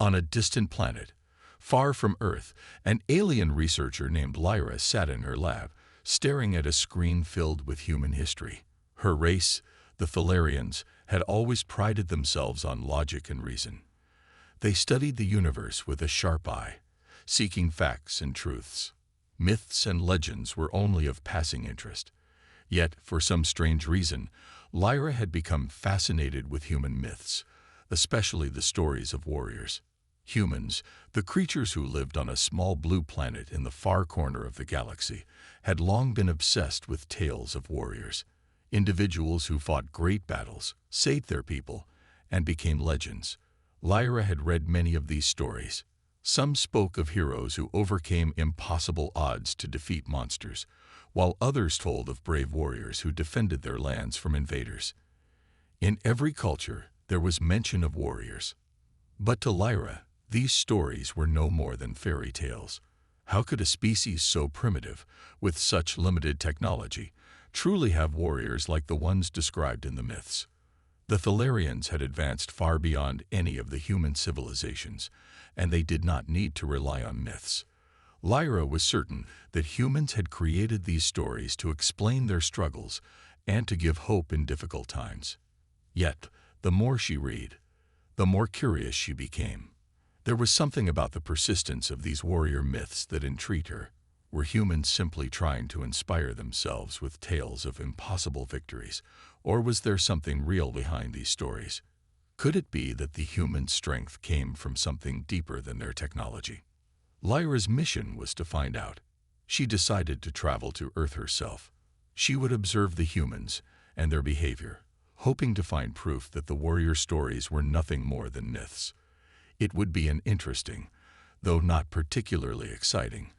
On a distant planet, far from Earth, an alien researcher named Lyra sat in her lab, staring at a screen filled with human history. Her race, the Thalarians, had always prided themselves on logic and reason. They studied the universe with a sharp eye, seeking facts and truths. Myths and legends were only of passing interest. Yet, for some strange reason, Lyra had become fascinated with human myths, especially the stories of warriors. Humans, the creatures who lived on a small blue planet in the far corner of the galaxy, had long been obsessed with tales of warriors, individuals who fought great battles, saved their people, and became legends. Lyra had read many of these stories. Some spoke of heroes who overcame impossible odds to defeat monsters, while others told of brave warriors who defended their lands from invaders. In every culture, there was mention of warriors. But to Lyra, these stories were no more than fairy tales. How could a species so primitive, with such limited technology, truly have warriors like the ones described in the myths? The Thalarians had advanced far beyond any of the human civilizations, and they did not need to rely on myths. Lyra was certain that humans had created these stories to explain their struggles and to give hope in difficult times. Yet, the more she read, the more curious she became. There was something about the persistence of these warrior myths that intrigued her. Were humans simply trying to inspire themselves with tales of impossible victories, or was there something real behind these stories? Could it be that the human strength came from something deeper than their technology? Lyra's mission was to find out. She decided to travel to Earth herself. She would observe the humans and their behavior, hoping to find proof that the warrior stories were nothing more than myths. It would be an interesting, though not particularly exciting,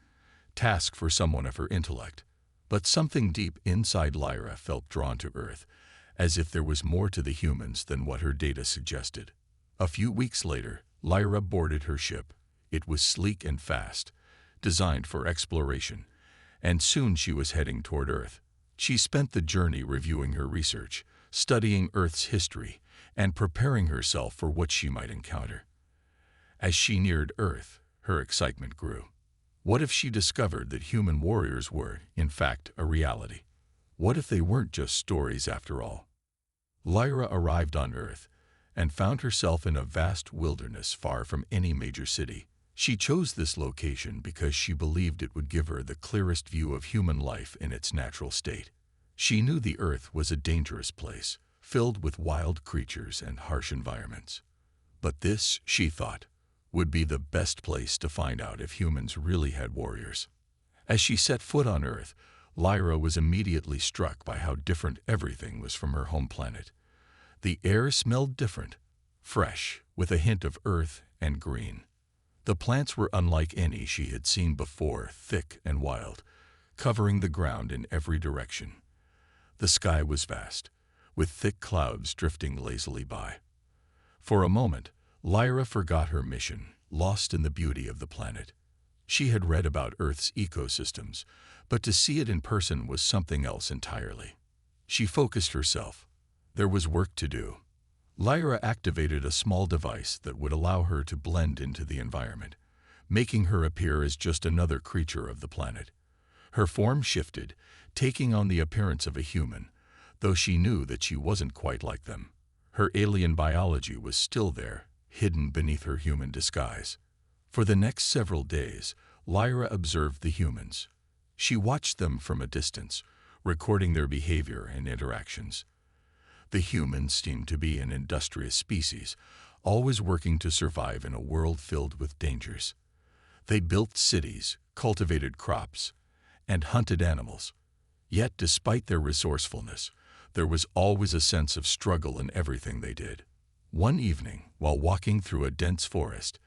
task for someone of her intellect. But something deep inside Lyra felt drawn to Earth, as if there was more to the humans than what her data suggested. A few weeks later, Lyra boarded her ship. It was sleek and fast, designed for exploration, and soon she was heading toward Earth. She spent the journey reviewing her research, studying Earth's history, and preparing herself for what she might encounter. As she neared Earth, her excitement grew. What if she discovered that human warriors were, in fact, a reality? What if they weren't just stories after all? Lyra arrived on Earth and found herself in a vast wilderness far from any major city. She chose this location because she believed it would give her the clearest view of human life in its natural state. She knew the Earth was a dangerous place, filled with wild creatures and harsh environments. But this, she thought, would be the best place to find out if humans really had warriors. As she set foot on Earth, Lyra was immediately struck by how different everything was from her home planet. The air smelled different, fresh, with a hint of earth and green. The plants were unlike any she had seen before, thick and wild, covering the ground in every direction. The sky was vast, with thick clouds drifting lazily by. For a moment, Lyra forgot her mission, lost in the beauty of the planet. She had read about Earth's ecosystems, but to see it in person was something else entirely. She focused herself. There was work to do. Lyra activated a small device that would allow her to blend into the environment, making her appear as just another creature of the planet. Her form shifted, taking on the appearance of a human, though she knew that she wasn't quite like them. Her alien biology was still there, hidden beneath her human disguise. For the next several days, Lyra observed the humans. She watched them from a distance, recording their behavior and interactions. The humans seemed to be an industrious species, always working to survive in a world filled with dangers. They built cities, cultivated crops, and hunted animals. Yet, despite their resourcefulness, there was always a sense of struggle in everything they did. One evening, while walking through a dense forest,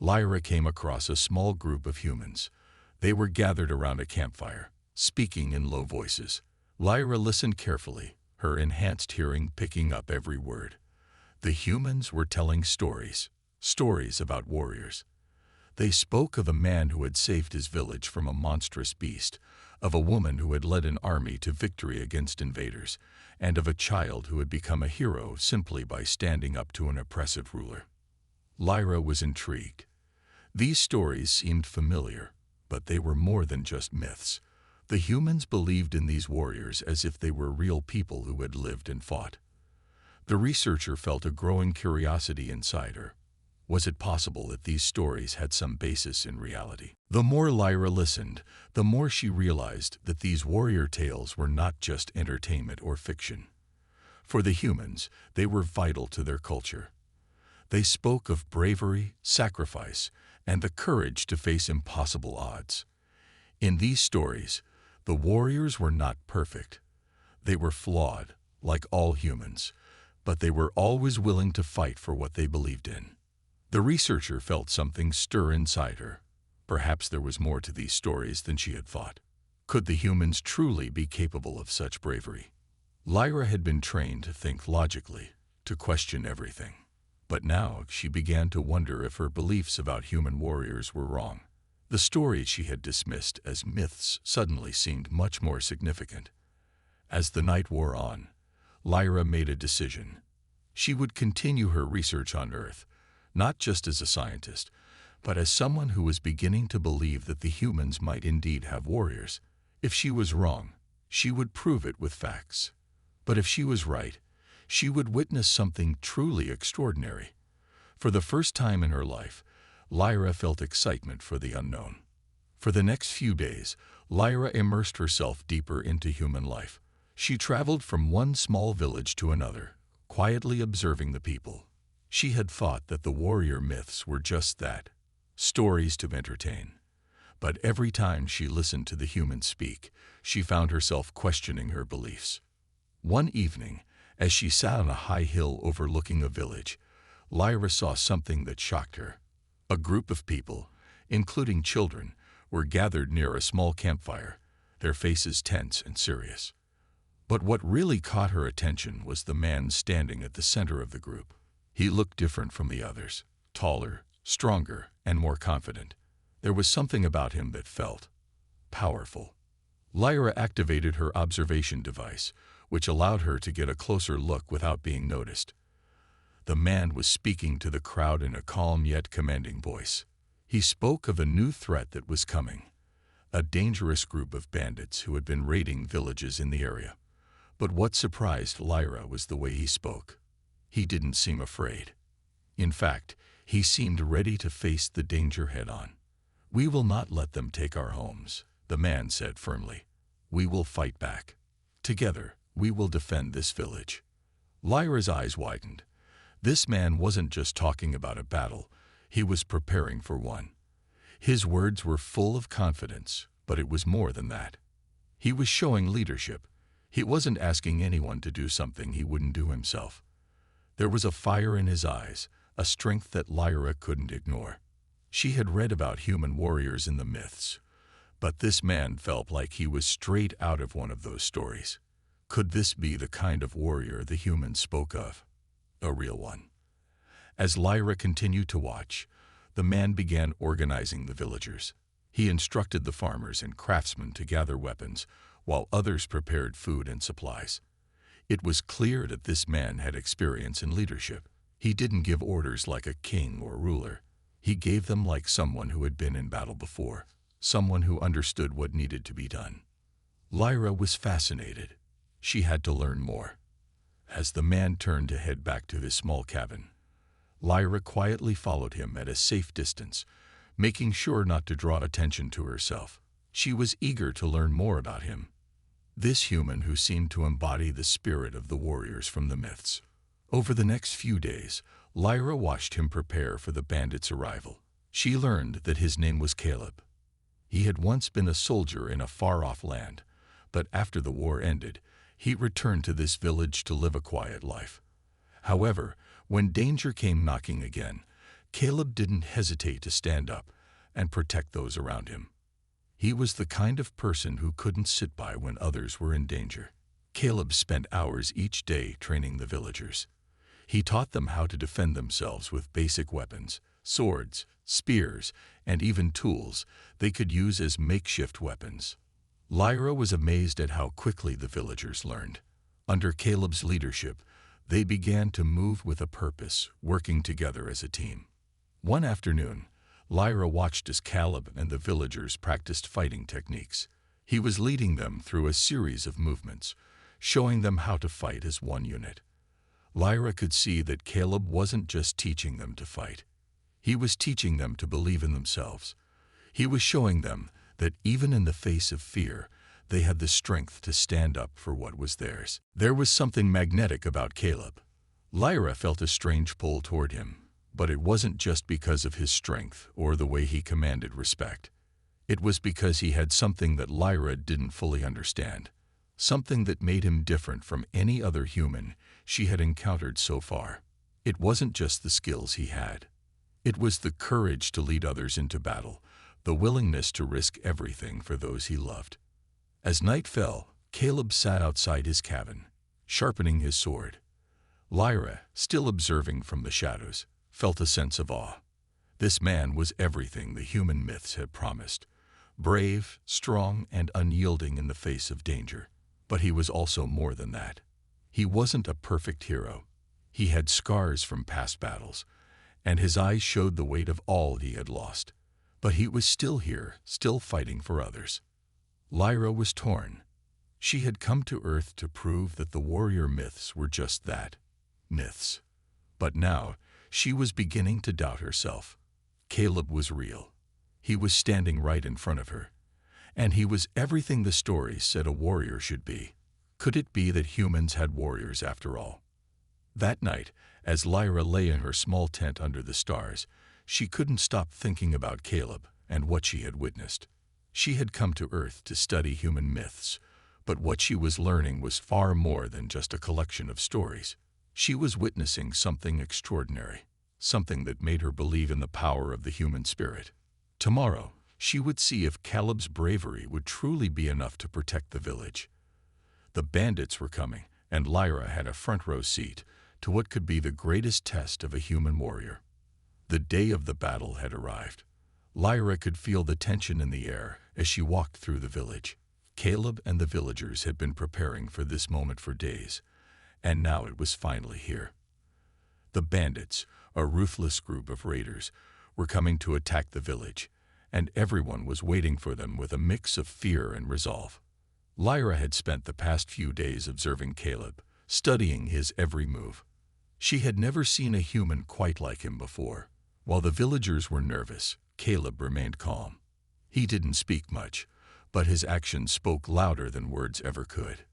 Lyra came across a small group of humans. They were gathered around a campfire, speaking in low voices. Lyra listened carefully, her enhanced hearing picking up every word. The humans were telling stories about warriors. They spoke of a man who had saved his village from a monstrous beast, of a woman who had led an army to victory against invaders, and of a child who had become a hero simply by standing up to an oppressive ruler. Lyra was intrigued. These stories seemed familiar, but they were more than just myths. The humans believed in these warriors as if they were real people who had lived and fought. The researcher felt a growing curiosity inside her. Was it possible that these stories had some basis in reality? The more Lyra listened, the more she realized that these warrior tales were not just entertainment or fiction. For the humans, they were vital to their culture. They spoke of bravery, sacrifice, and the courage to face impossible odds. In these stories, the warriors were not perfect. They were flawed, like all humans, but they were always willing to fight for what they believed in. The researcher felt something stir inside her. Perhaps there was more to these stories than she had thought. Could the humans truly be capable of such bravery? Lyra had been trained to think logically, to question everything. But now she began to wonder if her beliefs about human warriors were wrong. The stories she had dismissed as myths suddenly seemed much more significant. As the night wore on, Lyra made a decision. She would continue her research on Earth, not just as a scientist, but as someone who was beginning to believe that the humans might indeed have warriors. If she was wrong, she would prove it with facts. But if she was right, she would witness something truly extraordinary. For the first time in her life, Lyra felt excitement for the unknown. For the next few days, Lyra immersed herself deeper into human life. She traveled from one small village to another, quietly observing the people. She had thought that the warrior myths were just that, stories to entertain. But every time she listened to the humans speak, she found herself questioning her beliefs. One evening, as she sat on a high hill overlooking a village, Lyra saw something that shocked her. A group of people, including children, were gathered near a small campfire, their faces tense and serious. But what really caught her attention was the man standing at the center of the group. He looked different from the others, taller, stronger, and more confident. There was something about him that felt powerful. Lyra activated her observation device, which allowed her to get a closer look without being noticed. The man was speaking to the crowd in a calm yet commanding voice. He spoke of a new threat that was coming, a dangerous group of bandits who had been raiding villages in the area. But what surprised Lyra was the way he spoke. He didn't seem afraid. In fact, he seemed ready to face the danger head-on. "We will not let them take our homes," the man said firmly. "We will fight back. Together, we will defend this village." Lyra's eyes widened. This man wasn't just talking about a battle, he was preparing for one. His words were full of confidence, but it was more than that. He was showing leadership. He wasn't asking anyone to do something he wouldn't do himself. There was a fire in his eyes, a strength that Lyra couldn't ignore. She had read about human warriors in the myths, but this man felt like he was straight out of one of those stories. Could this be the kind of warrior the humans spoke of? A real one. As Lyra continued to watch, the man began organizing the villagers. He instructed the farmers and craftsmen to gather weapons, while others prepared food and supplies. It was clear that this man had experience in leadership. He didn't give orders like a king or ruler. He gave them like someone who had been in battle before, someone who understood what needed to be done. Lyra was fascinated. She had to learn more. As the man turned to head back to his small cabin, Lyra quietly followed him at a safe distance, making sure not to draw attention to herself. She was eager to learn more about him, this human who seemed to embody the spirit of the warriors from the myths. Over the next few days, Lyra watched him prepare for the bandits' arrival. She learned that his name was Caleb. He had once been a soldier in a far-off land, but after the war ended, he returned to this village to live a quiet life. However, when danger came knocking again, Caleb didn't hesitate to stand up and protect those around him. He was the kind of person who couldn't sit by when others were in danger. Caleb spent hours each day training the villagers. He taught them how to defend themselves with basic weapons, swords, spears, and even tools they could use as makeshift weapons. Lyra was amazed at how quickly the villagers learned. Under Caleb's leadership, they began to move with a purpose, working together as a team. One afternoon, Lyra watched as Caleb and the villagers practiced fighting techniques. He was leading them through a series of movements, showing them how to fight as one unit. Lyra could see that Caleb wasn't just teaching them to fight. He was teaching them to believe in themselves. He was showing them that even in the face of fear, they had the strength to stand up for what was theirs. There was something magnetic about Caleb. Lyra felt a strange pull toward him, but it wasn't just because of his strength or the way he commanded respect. It was because he had something that Lyra didn't fully understand, something that made him different from any other human she had encountered so far. It wasn't just the skills he had. It was the courage to lead others into battle, the willingness to risk everything for those he loved. As night fell, Caleb sat outside his cabin, sharpening his sword. Lyra, still observing from the shadows, felt a sense of awe. This man was everything the human myths had promised: brave, strong, and unyielding in the face of danger. But he was also more than that. He wasn't a perfect hero. He had scars from past battles, and his eyes showed the weight of all he had lost. But he was still here, still fighting for others. Lyra was torn. She had come to Earth to prove that the warrior myths were just that, myths. But now, she was beginning to doubt herself. Caleb was real. He was standing right in front of her. And he was everything the stories said a warrior should be. Could it be that humans had warriors after all? That night, as Lyra lay in her small tent under the stars, she couldn't stop thinking about Caleb and what she had witnessed. She had come to Earth to study human myths, but what she was learning was far more than just a collection of stories. She was witnessing something extraordinary, something that made her believe in the power of the human spirit. Tomorrow, she would see if Caleb's bravery would truly be enough to protect the village. The bandits were coming, and Lyra had a front-row seat to what could be the greatest test of a human warrior. The day of the battle had arrived. Lyra could feel the tension in the air as she walked through the village. Caleb and the villagers had been preparing for this moment for days, and now it was finally here. The bandits, a ruthless group of raiders, were coming to attack the village, and everyone was waiting for them with a mix of fear and resolve. Lyra had spent the past few days observing Caleb, studying his every move. She had never seen a human quite like him before. While the villagers were nervous, Caleb remained calm. He didn't speak much, but his actions spoke louder than words ever could.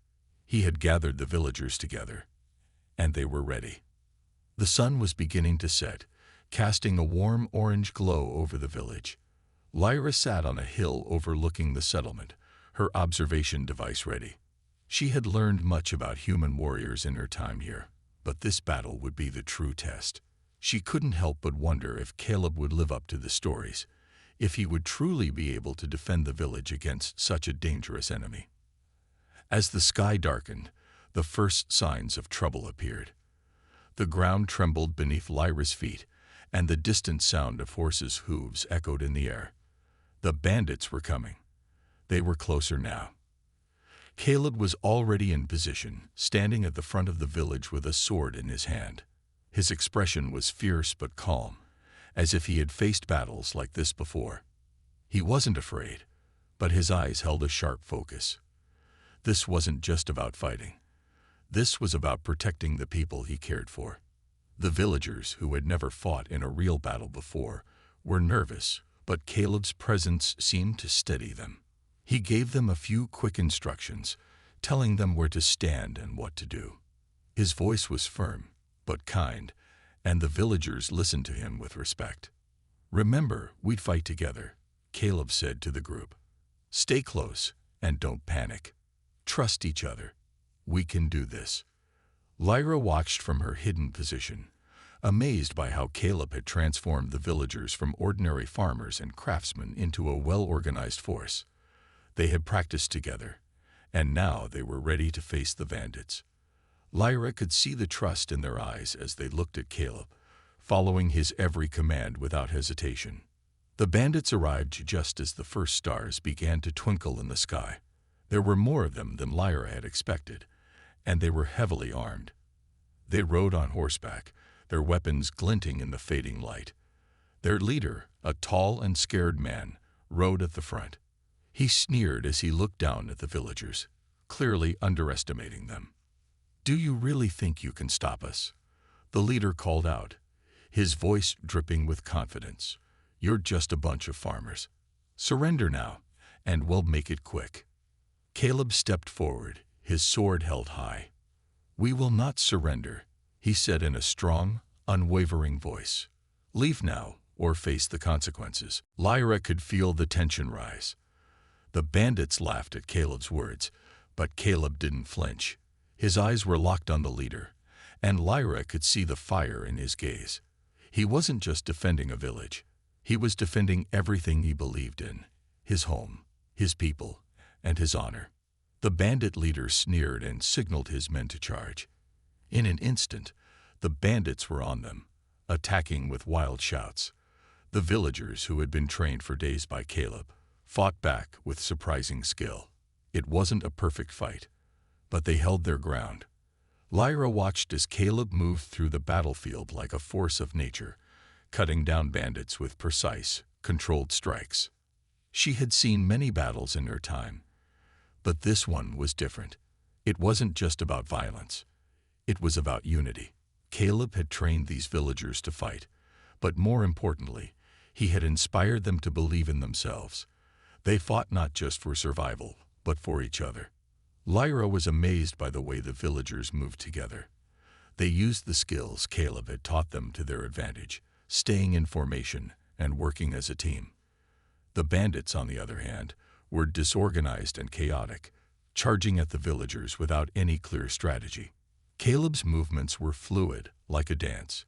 He had gathered the villagers together, and they were ready. The sun was beginning to set, casting a warm orange glow over the village. Lyra sat on a hill overlooking the settlement, her observation device ready. She had learned much about human warriors in her time here, but this battle would be the true test. She couldn't help but wonder if Caleb would live up to the stories, if he would truly be able to defend the village against such a dangerous enemy. As the sky darkened, the first signs of trouble appeared. The ground trembled beneath Lyra's feet, and the distant sound of horses' hooves echoed in the air. The bandits were coming. They were closer now. Caleb was already in position, standing at the front of the village with a sword in his hand. His expression was fierce but calm, as if he had faced battles like this before. He wasn't afraid, but his eyes held a sharp focus. This wasn't just about fighting. This was about protecting the people he cared for. The villagers, who had never fought in a real battle before, were nervous, but Caleb's presence seemed to steady them. He gave them a few quick instructions, telling them where to stand and what to do. His voice was firm, but kind, and the villagers listened to him with respect. "Remember, we'd fight together," Caleb said to the group. "Stay close and don't panic. Trust each other. We can do this." Lyra watched from her hidden position, amazed by how Caleb had transformed the villagers from ordinary farmers and craftsmen into a well-organized force. They had practiced together, and now they were ready to face the bandits. Lyra could see the trust in their eyes as they looked at Caleb, following his every command without hesitation. The bandits arrived just as the first stars began to twinkle in the sky. There were more of them than Lyra had expected, and they were heavily armed. They rode on horseback, their weapons glinting in the fading light. Their leader, a tall and scared man, rode at the front. He sneered as he looked down at the villagers, clearly underestimating them. "Do you really think you can stop us?" The leader called out, his voice dripping with confidence. "You're just a bunch of farmers. Surrender now, and we'll make it quick." Caleb stepped forward, his sword held high. "We will not surrender," he said in a strong, unwavering voice. "Leave now, or face the consequences." Lyra could feel the tension rise. The bandits laughed at Caleb's words, but Caleb didn't flinch. His eyes were locked on the leader, and Lyra could see the fire in his gaze. He wasn't just defending a village. He was defending everything he believed in: his home, his people, and his honor. The bandit leader sneered and signaled his men to charge. In an instant, the bandits were on them, attacking with wild shouts. The villagers, who had been trained for days by Caleb, fought back with surprising skill. It wasn't a perfect fight, but they held their ground. Lyra watched as Caleb moved through the battlefield like a force of nature, cutting down bandits with precise, controlled strikes. She had seen many battles in her time, but this one was different. It wasn't just about violence. It was about unity. Caleb had trained these villagers to fight, but more importantly, he had inspired them to believe in themselves. They fought not just for survival, but for each other. Lyra was amazed by the way the villagers moved together. They used the skills Caleb had taught them to their advantage, staying in formation and working as a team. The bandits, on the other hand, were disorganized and chaotic, charging at the villagers without any clear strategy. Caleb's movements were fluid, like a dance.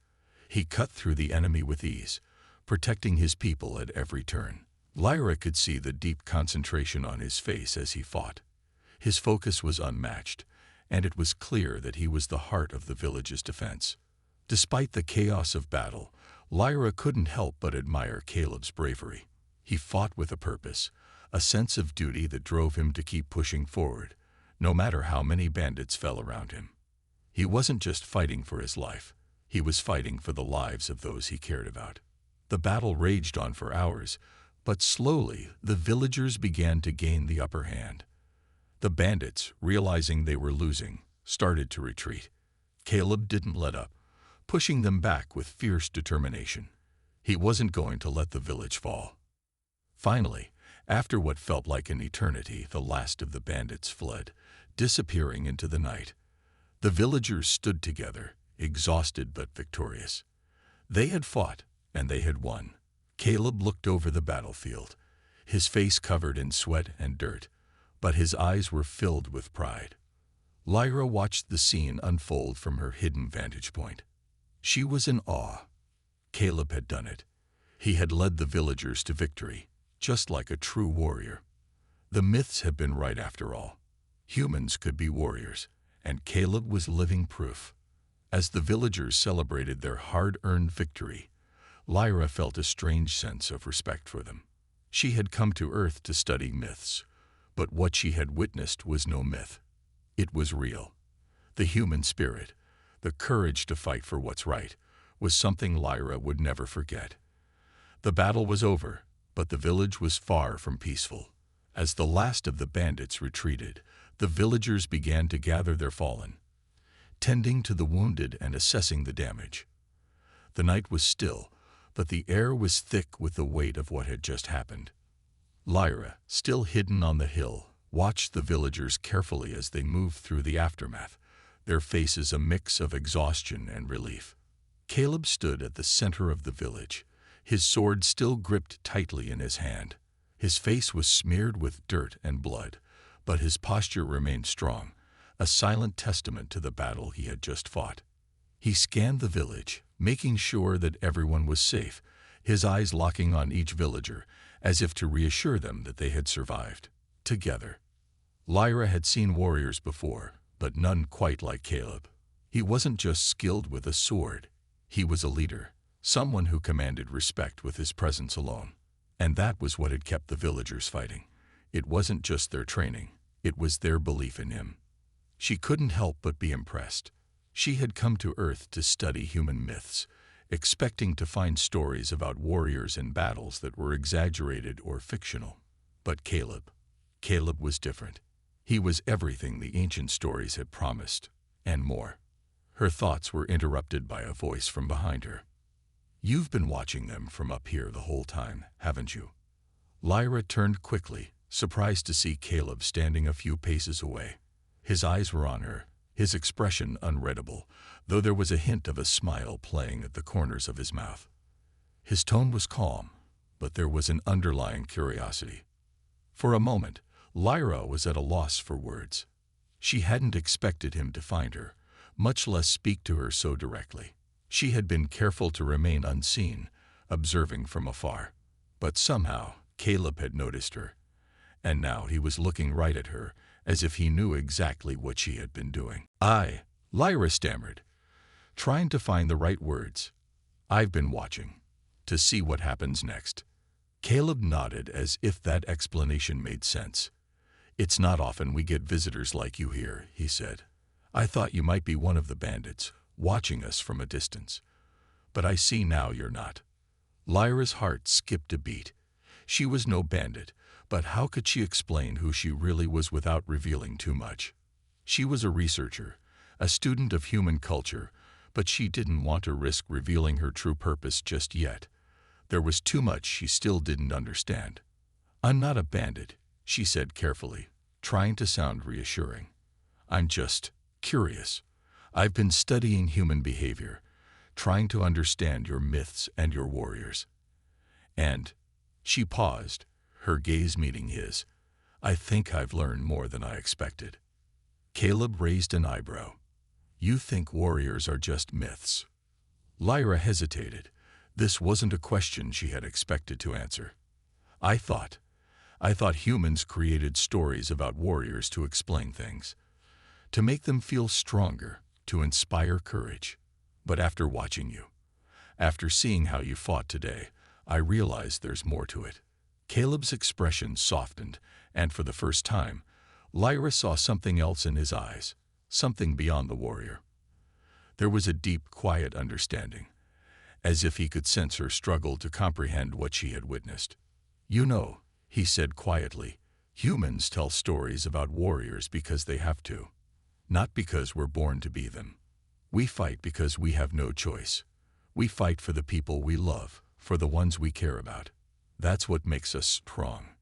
He cut through the enemy with ease, protecting his people at every turn. Lyra could see the deep concentration on his face as he fought. His focus was unmatched, and it was clear that he was the heart of the village's defense. Despite the chaos of battle, Lyra couldn't help but admire Caleb's bravery. He fought with a purpose, a sense of duty that drove him to keep pushing forward, no matter how many bandits fell around him. He wasn't just fighting for his life, he was fighting for the lives of those he cared about. The battle raged on for hours, but slowly the villagers began to gain the upper hand. The bandits, realizing they were losing, started to retreat. Caleb didn't let up, pushing them back with fierce determination. He wasn't going to let the village fall. Finally, after what felt like an eternity, the last of the bandits fled, disappearing into the night. The villagers stood together, exhausted but victorious. They had fought, and they had won. Caleb looked over the battlefield, his face covered in sweat and dirt, but his eyes were filled with pride. Lyra watched the scene unfold from her hidden vantage point. She was in awe. Caleb had done it. He had led the villagers to victory, just like a true warrior. The myths had been right after all. Humans could be warriors, and Caleb was living proof. As the villagers celebrated their hard-earned victory, Lyra felt a strange sense of respect for them. She had come to Earth to study myths, but what she had witnessed was no myth. It was real. The human spirit, the courage to fight for what's right, was something Lyra would never forget. The battle was over, but the village was far from peaceful. As the last of the bandits retreated, the villagers began to gather their fallen, tending to the wounded and assessing the damage. The night was still, but the air was thick with the weight of what had just happened. Lyra, still hidden on the hill, watched the villagers carefully as they moved through the aftermath, their faces a mix of exhaustion and relief. Caleb stood at the center of the village, his sword still gripped tightly in his hand. His face was smeared with dirt and blood, but his posture remained strong, a silent testament to the battle he had just fought. He scanned the village, making sure that everyone was safe, his eyes locking on each villager, as if to reassure them that they had survived. Together. Lyra had seen warriors before, but none quite like Caleb. He wasn't just skilled with a sword. He was a leader, someone who commanded respect with his presence alone. And that was what had kept the villagers fighting. It wasn't just their training, it was their belief in him. She couldn't help but be impressed. She had come to Earth to study human myths, expecting to find stories about warriors and battles that were exaggerated or fictional. But Caleb was different. He was everything the ancient stories had promised, and more. Her thoughts were interrupted by a voice from behind her. "You've been watching them from up here the whole time, haven't you?" Lyra turned quickly, surprised to see Caleb standing a few paces away. His eyes were on her, his expression unreadable, though there was a hint of a smile playing at the corners of his mouth. His tone was calm, but there was an underlying curiosity. For a moment, Lyra was at a loss for words. She hadn't expected him to find her, much less speak to her so directly. She had been careful to remain unseen, observing from afar. But somehow, Caleb had noticed her, and now he was looking right at her, as if he knew exactly what she had been doing. Lyra stammered, trying to find the right words. "I've been watching, to see what happens next." Caleb nodded as if that explanation made sense. "It's not often we get visitors like you here," he said. "I thought you might be one of the bandits, watching us from a distance. But I see now you're not." Lyra's heart skipped a beat. She was no bandit, but how could she explain who she really was without revealing too much? She was a researcher, a student of human culture, but she didn't want to risk revealing her true purpose just yet. There was too much she still didn't understand. "I'm not a bandit," she said carefully, trying to sound reassuring. "I'm just curious. I've been studying human behavior, trying to understand your myths and your warriors. And," she paused, her gaze meeting his, "I think I've learned more than I expected." Caleb raised an eyebrow. "You think warriors are just myths?" Lyra hesitated. This wasn't a question she had expected to answer. I thought humans created stories about warriors to explain things, to make them feel stronger, to inspire courage. But after watching you, after seeing how you fought today, I realized there's more to it." Caleb's expression softened, and for the first time, Lyra saw something else in his eyes, something beyond the warrior. There was a deep, quiet understanding, as if he could sense her struggle to comprehend what she had witnessed. "You know," he said quietly, "humans tell stories about warriors because they have to, not because we're born to be them. We fight because we have no choice. We fight for the people we love, for the ones we care about. That's what makes us strong."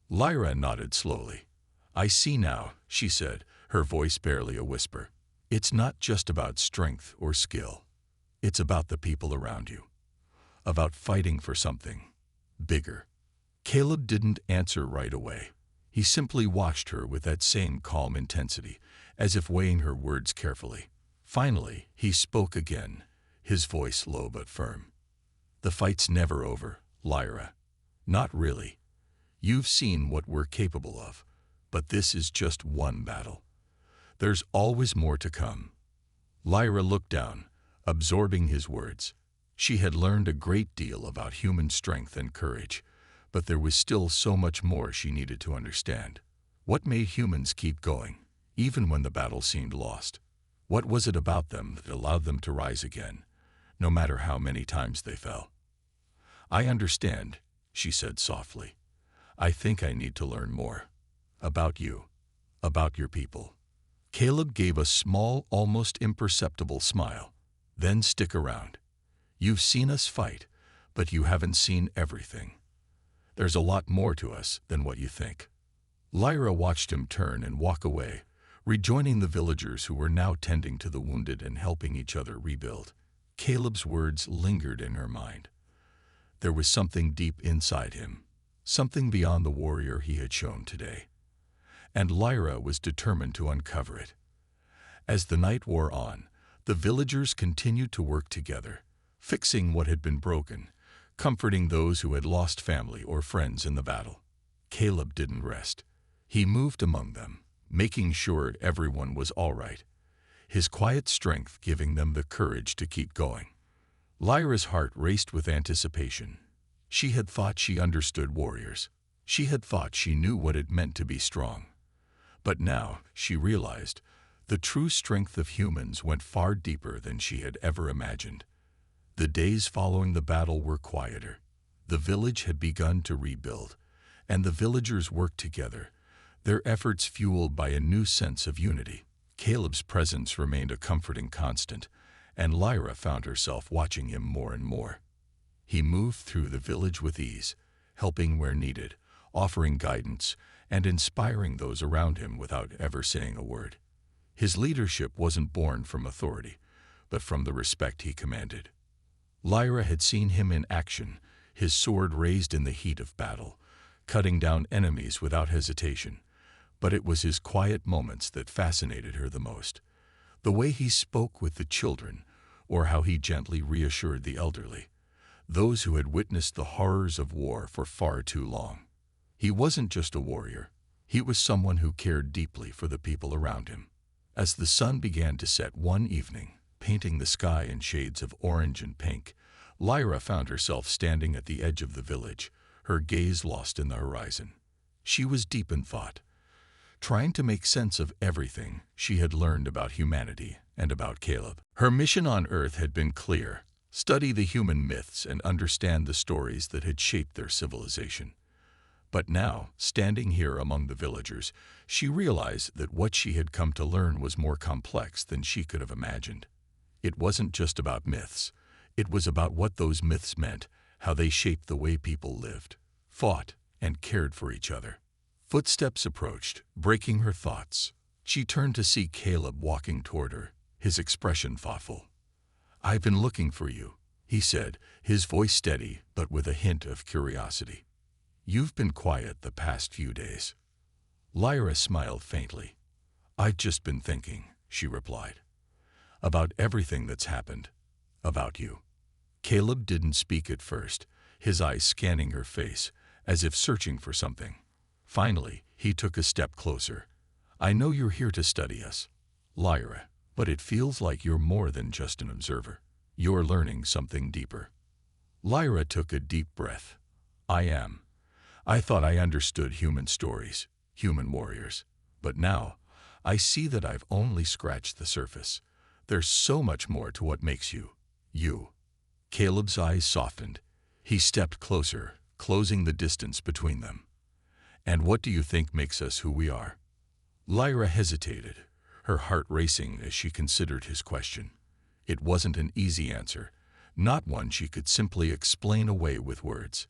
Lyra nodded slowly. "I see now," she said, her voice barely a whisper. "It's not just about strength or skill. It's about the people around you. About fighting for something bigger." Caleb didn't answer right away. He simply watched her with that same calm intensity, as if weighing her words carefully. Finally, he spoke again, his voice low but firm. "The fight's never over, Lyra. Not really. You've seen what we're capable of, but this is just one battle. There's always more to come." Lyra looked down, absorbing his words. She had learned a great deal about human strength and courage, but there was still so much more she needed to understand. What made humans keep going, even when the battle seemed lost? What was it about them that allowed them to rise again, no matter how many times they fell? "I understand," she said softly. "I think I need to learn more. About you. About your people." Caleb gave a small, almost imperceptible smile. "Then stick around. You've seen us fight, but you haven't seen everything. There's a lot more to us than what you think." Lyra watched him turn and walk away, rejoining the villagers who were now tending to the wounded and helping each other rebuild. Caleb's words lingered in her mind. There was something deep inside him, something beyond the warrior he had shown today. And Lyra was determined to uncover it. As the night wore on, the villagers continued to work together, fixing what had been broken, comforting those who had lost family or friends in the battle. Caleb didn't rest. He moved among them, making sure everyone was all right, his quiet strength giving them the courage to keep going. Lyra's heart raced with anticipation. She had thought she understood warriors. She had thought she knew what it meant to be strong. But now, she realized, the true strength of humans went far deeper than she had ever imagined. The days following the battle were quieter. The village had begun to rebuild, and the villagers worked together, their efforts fueled by a new sense of unity. Caleb's presence remained a comforting constant, and Lyra found herself watching him more and more. He moved through the village with ease, helping where needed, offering guidance, and inspiring those around him without ever saying a word. His leadership wasn't born from authority, but from the respect he commanded. Lyra had seen him in action, his sword raised in the heat of battle, cutting down enemies without hesitation. But it was his quiet moments that fascinated her the most. The way he spoke with the children, or how he gently reassured the elderly, those who had witnessed the horrors of war for far too long. He wasn't just a warrior. He was someone who cared deeply for the people around him. As the sun began to set one evening, painting the sky in shades of orange and pink, Lyra found herself standing at the edge of the village, her gaze lost in the horizon. She was deep in thought, trying to make sense of everything she had learned about humanity and about Caleb. Her mission on Earth had been clear: study the human myths and understand the stories that had shaped their civilization. But now, standing here among the villagers, she realized that what she had come to learn was more complex than she could have imagined. It wasn't just about myths. It was about what those myths meant, how they shaped the way people lived, fought, and cared for each other. Footsteps approached, breaking her thoughts. She turned to see Caleb walking toward her, his expression thoughtful. "I've been looking for you," he said, his voice steady but with a hint of curiosity. "You've been quiet the past few days." Lyra smiled faintly. "I've just been thinking," she replied, "about everything that's happened, about you." Caleb didn't speak at first, his eyes scanning her face, as if searching for something. Finally, he took a step closer. "I know you're here to study us, Lyra, but it feels like you're more than just an observer. You're learning something deeper." Lyra took a deep breath. "I am. I thought I understood human stories, human warriors. But now, I see that I've only scratched the surface. There's so much more to what makes you, you." Caleb's eyes softened. He stepped closer, closing the distance between them. "And what do you think makes us who we are?" Lyra hesitated, her heart racing as she considered his question. It wasn't an easy answer, not one she could simply explain away with words.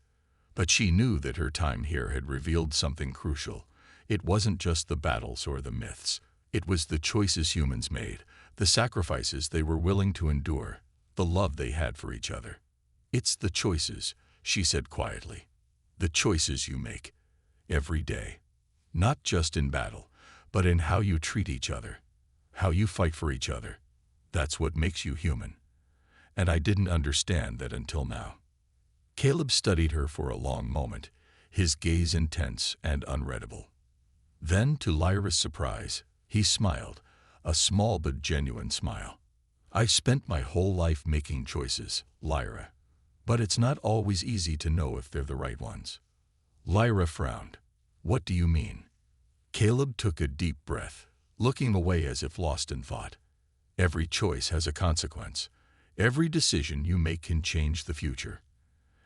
But she knew that her time here had revealed something crucial. It wasn't just the battles or the myths. It was the choices humans made, the sacrifices they were willing to endure, the love they had for each other. "It's the choices," she said quietly. "The choices you make, every day. Not just in battle, but in how you treat each other, how you fight for each other. That's what makes you human. And I didn't understand that until now." Caleb studied her for a long moment, his gaze intense and unreadable. Then, to Lyra's surprise, he smiled, a small but genuine smile. "I've spent my whole life making choices, Lyra, but it's not always easy to know if they're the right ones." Lyra frowned. "What do you mean?" Caleb took a deep breath, looking away as if lost in thought. "Every choice has a consequence. Every decision you make can change the future.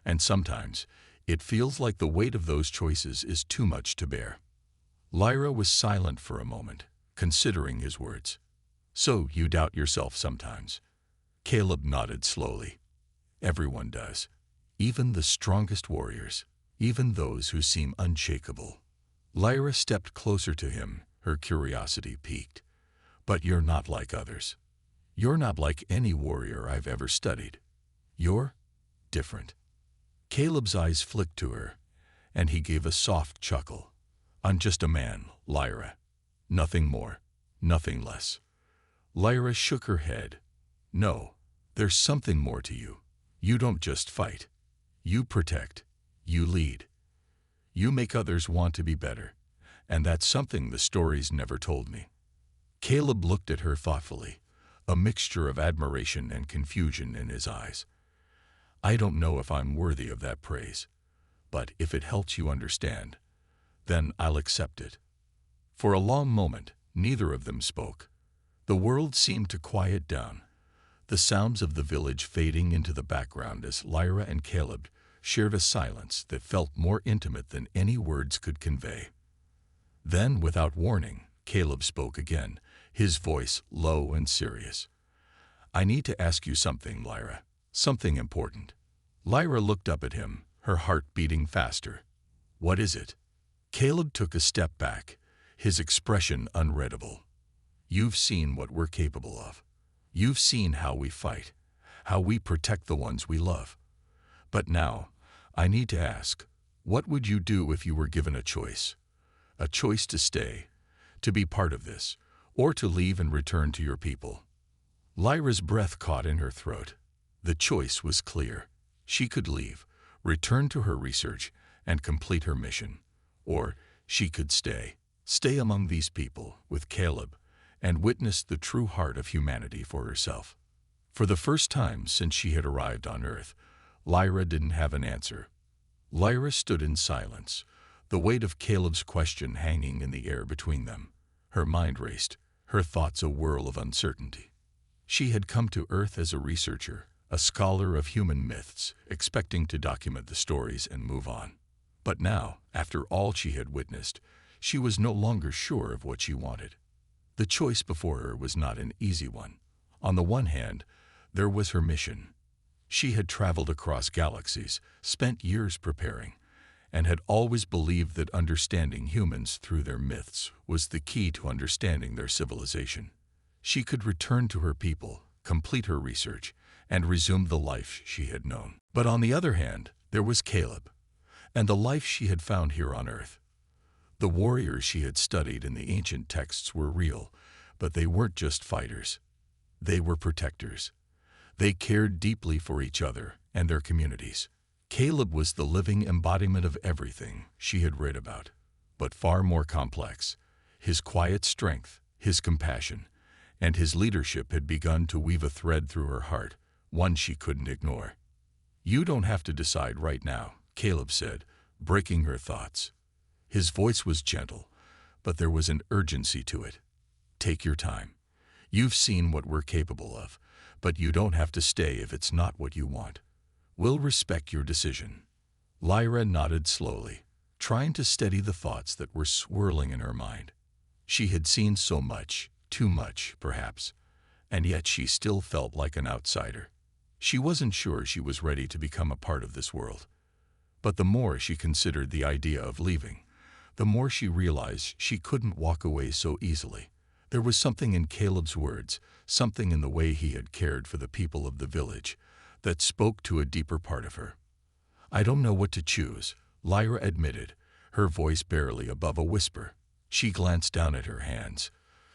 And sometimes, it feels like the weight of those choices is too much to bear." Lyra was silent for a moment, considering his words. "So you doubt yourself sometimes?" Caleb nodded slowly. "Everyone does. Even the strongest warriors. Even those who seem unshakable." Lyra stepped closer to him, her curiosity piqued. "But you're not like others. You're not like any warrior I've ever studied. You're different." Caleb's eyes flicked to her, and he gave a soft chuckle. "I'm just a man, Lyra. Nothing more, nothing less." Lyra shook her head. "No, there's something more to you. You don't just fight. You protect. You lead. You make others want to be better. And that's something the stories never told me." Caleb looked at her thoughtfully, a mixture of admiration and confusion in his eyes. "I don't know if I'm worthy of that praise, but if it helps you understand, then I'll accept it." For a long moment, neither of them spoke. The world seemed to quiet down. the sounds of the village fading into the background as Lyra and Caleb shared a silence that felt more intimate than any words could convey. Then, without warning, Caleb spoke again, his voice low and serious. "I need to ask you something, Lyra. Something important." Lyra looked up at him, her heart beating faster. "What is it?" Caleb took a step back, his expression unreadable. "You've seen what we're capable of. You've seen how we fight, how we protect the ones we love. But now, I need to ask, what would you do if you were given a choice? A choice to stay, to be part of this, or to leave and return to your people?" Lyra's breath caught in her throat. The choice was clear. She could leave, return to her research, and complete her mission. Or she could stay among these people, with Caleb, and witness the true heart of humanity for herself. For the first time since she had arrived on Earth, Lyra didn't have an answer. Lyra stood in silence, the weight of Caleb's question hanging in the air between them. Her mind raced, her thoughts a whirl of uncertainty. She had come to Earth as a researcher, a scholar of human myths, expecting to document the stories and move on. But now, after all she had witnessed, she was no longer sure of what she wanted. The choice before her was not an easy one. On the one hand, there was her mission. She had traveled across galaxies, spent years preparing, and had always believed that understanding humans through their myths was the key to understanding their civilization. She could return to her people, complete her research, and resume the life she had known. But on the other hand, there was Caleb, and the life she had found here on Earth. The warriors she had studied in the ancient texts were real, but they weren't just fighters. They were protectors. They cared deeply for each other and their communities. Caleb was the living embodiment of everything she had read about, but far more complex. His quiet strength, his compassion, and his leadership had begun to weave a thread through her heart, one she couldn't ignore. "You don't have to decide right now," Caleb said, breaking her thoughts. His voice was gentle, but there was an urgency to it. "Take your time. You've seen what we're capable of, but you don't have to stay if it's not what you want. We'll respect your decision." Lyra nodded slowly, trying to steady the thoughts that were swirling in her mind. She had seen so much, too much, perhaps, and yet she still felt like an outsider. She wasn't sure she was ready to become a part of this world. But the more she considered the idea of leaving, the more she realized she couldn't walk away so easily. There was something in Caleb's words, something in the way he had cared for the people of the village, that spoke to a deeper part of her. "I don't know what to choose," Lyra admitted, her voice barely above a whisper. She glanced down at her hands,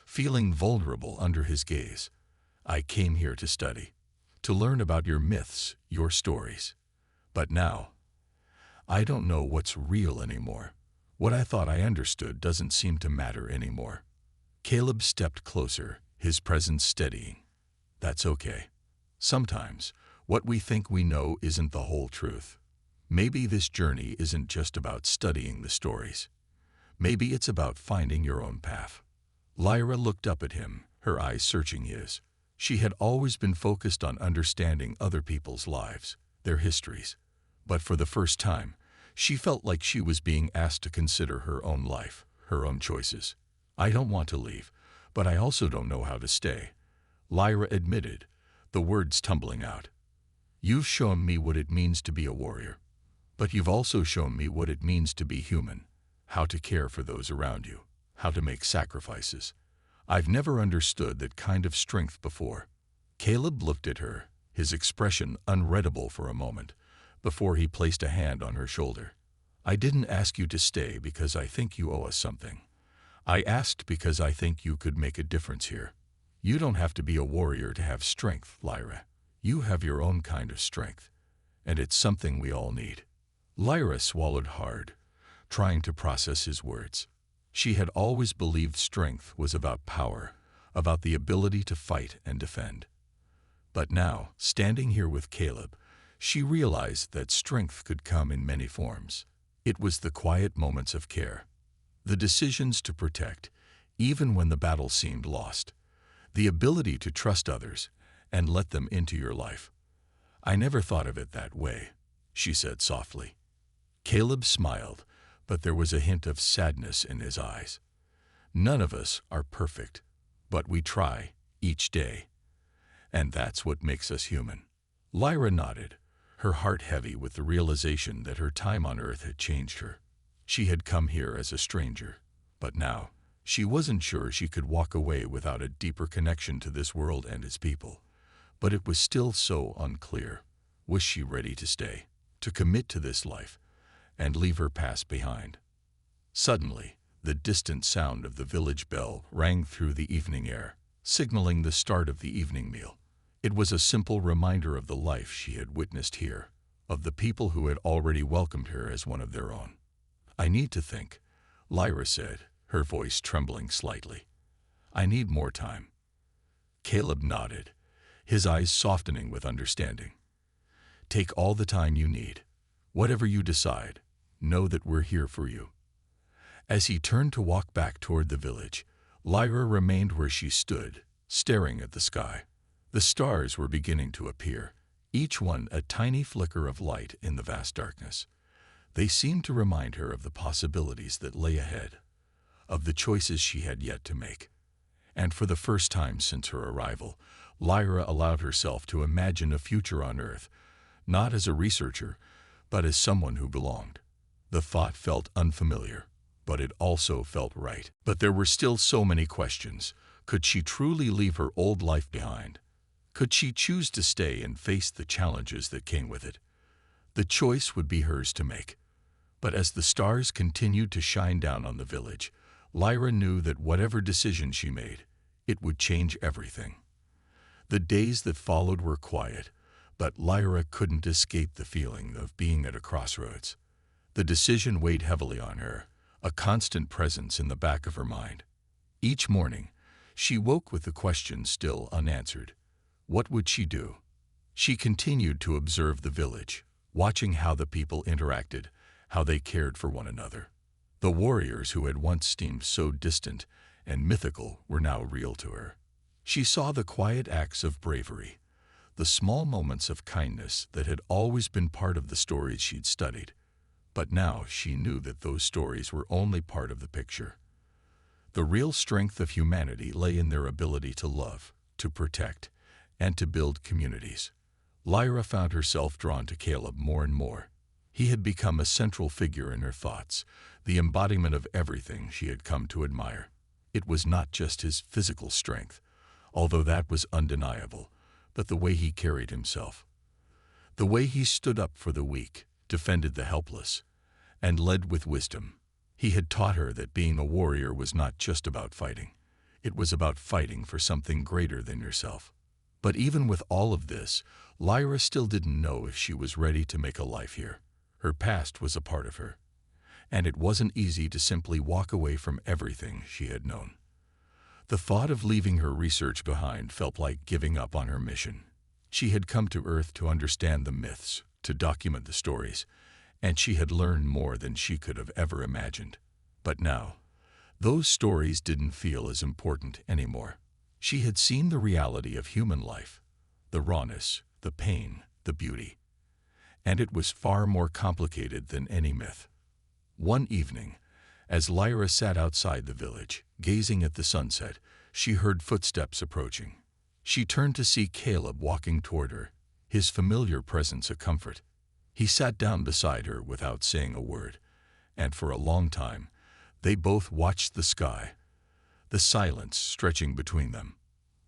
feeling vulnerable under his gaze. "I came here to study, to learn about your myths, your stories. But now, I don't know what's real anymore. What I thought I understood doesn't seem to matter anymore." Caleb stepped closer, his presence steadying. "That's okay. Sometimes, what we think we know isn't the whole truth. Maybe this journey isn't just about studying the stories. Maybe it's about finding your own path." Lyra looked up at him, her eyes searching his. She had always been focused on understanding other people's lives, their histories. But for the first time, she felt like she was being asked to consider her own life, her own choices. "I don't want to leave, but I also don't know how to stay," Lyra admitted, the words tumbling out. "You've shown me what it means to be a warrior, but you've also shown me what it means to be human, how to care for those around you, how to make sacrifices. I've never understood that kind of strength before." Caleb looked at her, his expression unreadable for a moment, before he placed a hand on her shoulder. "I didn't ask you to stay because I think you owe us something. I asked because I think you could make a difference here. You don't have to be a warrior to have strength, Lyra. You have your own kind of strength, and it's something we all need." Lyra swallowed hard, trying to process his words. She had always believed strength was about power, about the ability to fight and defend. But now, standing here with Caleb, she realized that strength could come in many forms. It was the quiet moments of care, the decisions to protect, even when the battle seemed lost, the ability to trust others, and let them into your life. I never thought of it that way, she said softly. Caleb smiled, but there was a hint of sadness in his eyes. None of us are perfect, but we try each day. And that's what makes us human. Lyra nodded, her heart heavy with the realization that her time on Earth had changed her. She had come here as a stranger, but now she wasn't sure she could walk away without a deeper connection to this world and its people. But it was still so unclear. Was she ready to stay, to commit to this life, and leave her past behind? Suddenly, the distant sound of the village bell rang through the evening air, signaling the start of the evening meal. It was a simple reminder of the life she had witnessed here, of the people who had already welcomed her as one of their own. I need to think, Lyra said, her voice trembling slightly. I need more time. Caleb nodded, his eyes softening with understanding. Take all the time you need. Whatever you decide, know that we're here for you. As he turned to walk back toward the village, Lyra remained where she stood, staring at the sky. The stars were beginning to appear, each one a tiny flicker of light in the vast darkness. They seemed to remind her of the possibilities that lay ahead, of the choices she had yet to make. And for the first time since her arrival, Lyra allowed herself to imagine a future on Earth, not as a researcher, but as someone who belonged. The thought felt unfamiliar, but it also felt right. But there were still so many questions. Could she truly leave her old life behind? Could she choose to stay and face the challenges that came with it? The choice would be hers to make. But as the stars continued to shine down on the village, Lyra knew that whatever decision she made, it would change everything. The days that followed were quiet, but Lyra couldn't escape the feeling of being at a crossroads. The decision weighed heavily on her, a constant presence in the back of her mind. Each morning, she woke with the question still unanswered. What would she do? She continued to observe the village, watching how the people interacted, how they cared for one another. The warriors who had once seemed so distant and mythical were now real to her. She saw the quiet acts of bravery, the small moments of kindness that had always been part of the stories she'd studied. But now she knew that those stories were only part of the picture. The real strength of humanity lay in their ability to love, to protect, and to build communities. Lyra found herself drawn to Caleb more and more. He had become a central figure in her thoughts, the embodiment of everything she had come to admire. It was not just his physical strength, although that was undeniable, but the way he carried himself. The way he stood up for the weak, defended the helpless, and led with wisdom. He had taught her that being a warrior was not just about fighting. It was about fighting for something greater than yourself. But even with all of this, Lyra still didn't know if she was ready to make a life here. Her past was a part of her, and it wasn't easy to simply walk away from everything she had known. The thought of leaving her research behind felt like giving up on her mission. She had come to Earth to understand the myths, to document the stories, and she had learned more than she could have ever imagined. But now, those stories didn't feel as important anymore. She had seen the reality of human life, the rawness, the pain, the beauty. And it was far more complicated than any myth. One evening, as Lyra sat outside the village, gazing at the sunset, she heard footsteps approaching. She turned to see Caleb walking toward her, his familiar presence a comfort. He sat down beside her without saying a word, and for a long time, they both watched the sky, the silence stretching between them.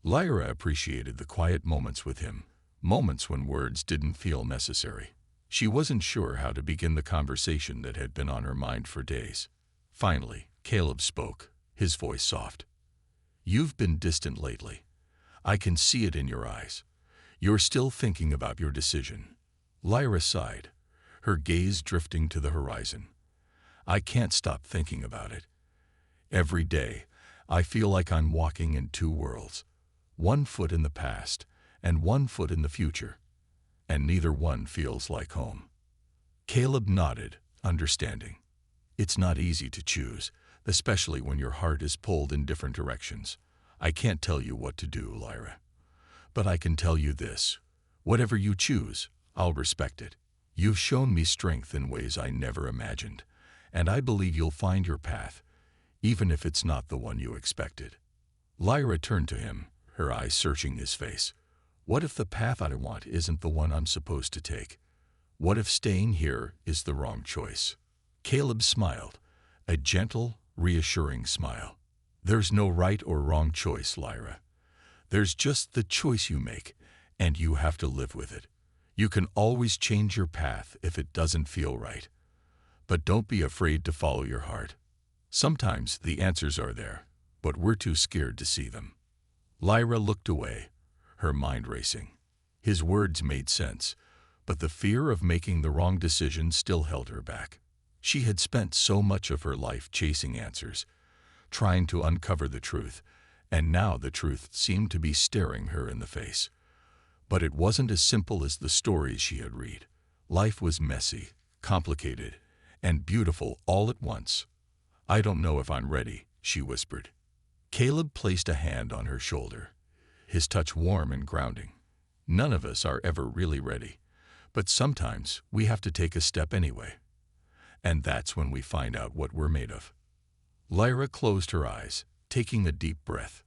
Lyra appreciated the quiet moments with him, moments when words didn't feel necessary. She wasn't sure how to begin the conversation that had been on her mind for days. Finally, Caleb spoke, his voice soft. "You've been distant lately. I can see it in your eyes. You're still thinking about your decision." Lyra sighed, her gaze drifting to the horizon. "I can't stop thinking about it. Every day, I feel like I'm walking in two worlds, one foot in the past and one foot in the future, and neither one feels like home." Caleb nodded, understanding. "It's not easy to choose, especially when your heart is pulled in different directions. I can't tell you what to do, Lyra. But I can tell you this. Whatever you choose, I'll respect it. You've shown me strength in ways I never imagined, and I believe you'll find your path, even if it's not the one you expected." Lyra turned to him, her eyes searching his face. "What if the path I want isn't the one I'm supposed to take? What if staying here is the wrong choice?" Caleb smiled, a gentle, reassuring smile. "There's no right or wrong choice, Lyra. There's just the choice you make, and you have to live with it. You can always change your path if it doesn't feel right. But don't be afraid to follow your heart. Sometimes the answers are there, but we're too scared to see them." Lyra looked away, her mind racing. His words made sense, but the fear of making the wrong decision still held her back. She had spent so much of her life chasing answers, trying to uncover the truth, and now the truth seemed to be staring her in the face. But it wasn't as simple as the stories she had read. Life was messy, complicated, and beautiful all at once. "I don't know if I'm ready," she whispered. Caleb placed a hand on her shoulder, his touch warm and grounding. "None of us are ever really ready, but sometimes we have to take a step anyway. And that's when we find out what we're made of." Lyra closed her eyes, taking a deep breath.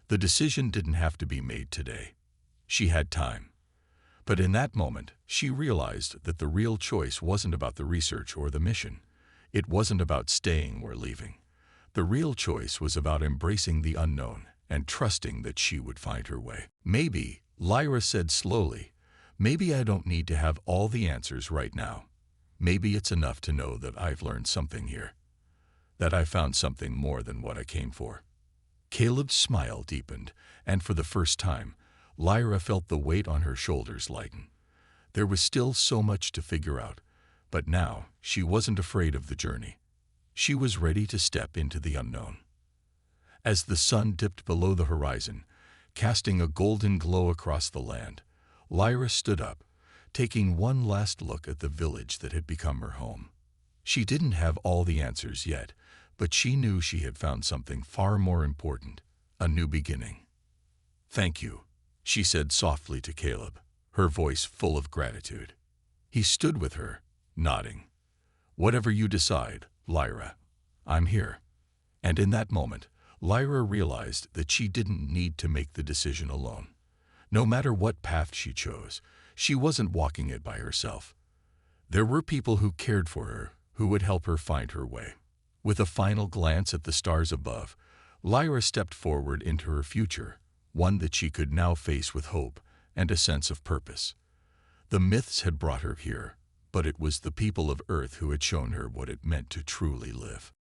The decision didn't have to be made today. She had time. But in that moment, she realized that the real choice wasn't about the research or the mission. It wasn't about staying or leaving. The real choice was about embracing the unknown and trusting that she would find her way. "Maybe," Lyra said slowly, "maybe I don't need to have all the answers right now. Maybe it's enough to know that I've learned something here, that I found something more than what I came for." Caleb's smile deepened, and for the first time, Lyra felt the weight on her shoulders lighten. There was still so much to figure out, but now she wasn't afraid of the journey. She was ready to step into the unknown. As the sun dipped below the horizon, casting a golden glow across the land, Lyra stood up, taking one last look at the village that had become her home. She didn't have all the answers yet, but she knew she had found something far more important, a new beginning. "Thank you," she said softly to Caleb, her voice full of gratitude. He stood with her, nodding. "Whatever you decide, Lyra, I'm here." And in that moment, Lyra realized that she didn't need to make the decision alone. No matter what path she chose, she wasn't walking it by herself. There were people who cared for her, who would help her find her way. With a final glance at the stars above, Lyra stepped forward into her future, one that she could now face with hope and a sense of purpose. The myths had brought her here, but it was the people of Earth who had shown her what it meant to truly live.